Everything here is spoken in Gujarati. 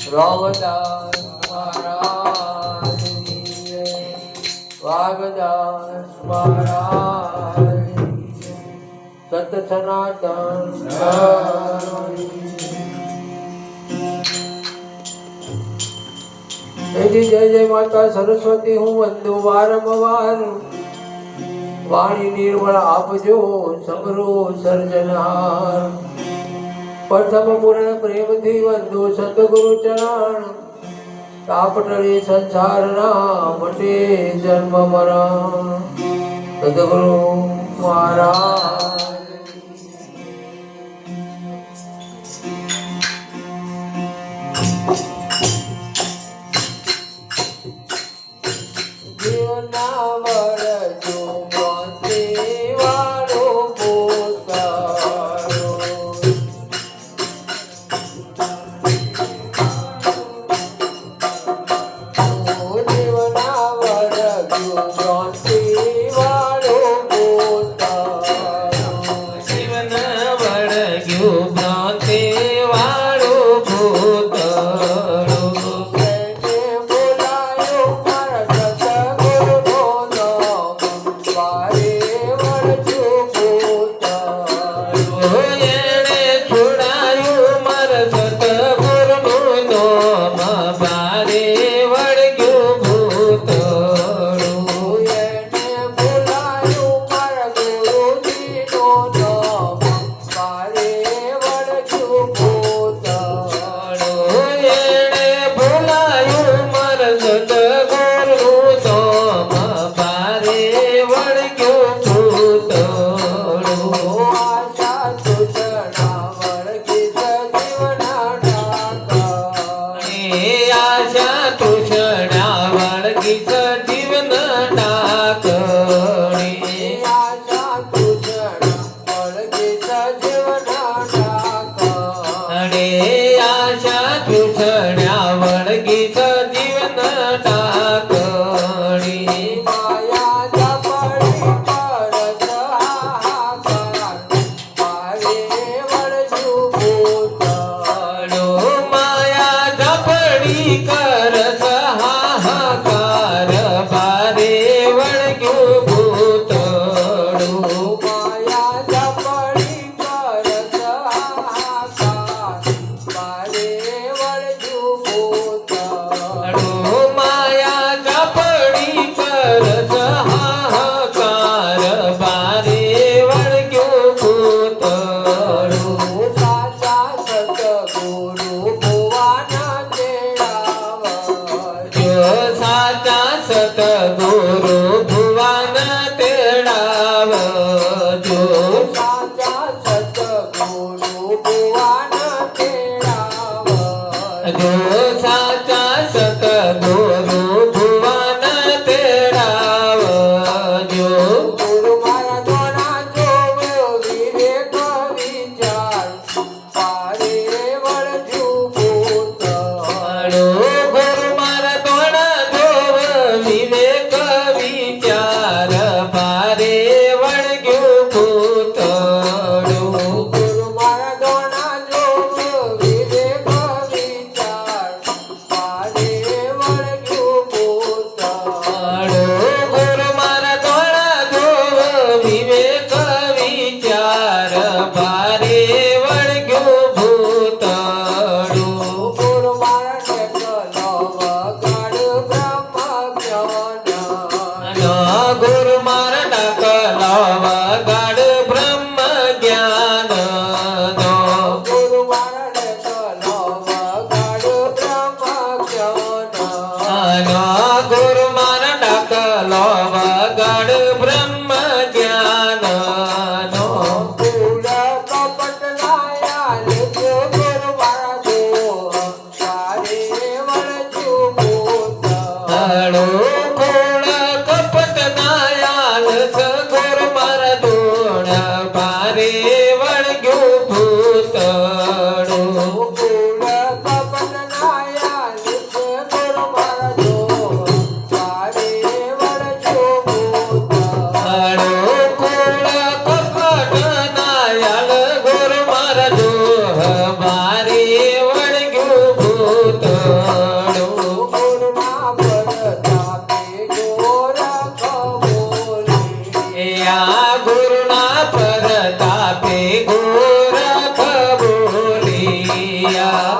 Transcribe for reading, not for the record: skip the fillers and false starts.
રામદાસ મહારાજની જય, વાગદાસ મહારાજની જય, સત સનાતન જય જય માતા સરસ્વતી હું વંદુ વારંવાર વાણી નિર્મળ આપજો સબરો સર્જનહાર પ્રથમ પૂર્ણ પ્રેમથી વંદુ સતગુરુ ચરણ તાપટળી સંસારના મટે જન્મ મરણ સદગુરુ મહારાજ જીવના વરજો મોતે વાળો પોતારો જીવના વરજો મોતે વાળો પોતારો જીવના વળગ્યો ભ્રાંતે વાળો ભૂતળો એને બોલાયો મારા સતગુરુનો નામ વારે વળજો પોતારો એણે છોડાયું માર સતગુરુનું નામ ભારે વળગ્યો ભૂતળો એને બોલાયો મારા ગુરુજીનો નામ વારે વળજો પોતારો એણે બોલાયું માર સતગુરુનું નામ ભારે વળગ્યો ભૂતળો આશા સુચના વળગી સજીવના ડાકા આશા તૃષ્ણા વળગી સજીવના ડાકણી આશા સુચના વળગી સજીવના ડાકા અરે આશા તૃષ્ણા વળગી સજીવના ડાકણી માયા જપડી પરત હાહાકાર મારે વળજુ પોતારો માયા ઝપડી કર સહાકાર ભારે વળગ્યું ભૂતળું માયા જપડી પરત હાહાકાર મારે વળજુ પોતારો માયા ઝપડી કર સહાકાર ભારે વળગ્યું ભૂતળું સાચા સતગુરુ ભુવાના તેડાવર જો સાચા સતગુરુ ભુવન તેડાવજો સાચા સતગુરુ ભુવાના તેડાવર જો સાચા સતગુરુ ભુવન તેડાવજો ગુરુ મારા દ્વારા જોવ્યો વિવેક વિચાર પારે વળજુ પોતારો ગુરુ મારા તોડા જોવ વિવેક વિચાર ભારે વળગ્યું ભૂતળું ગુરુ મારા દ્વારા જોવ્યો વિવેક વિચાર ગયા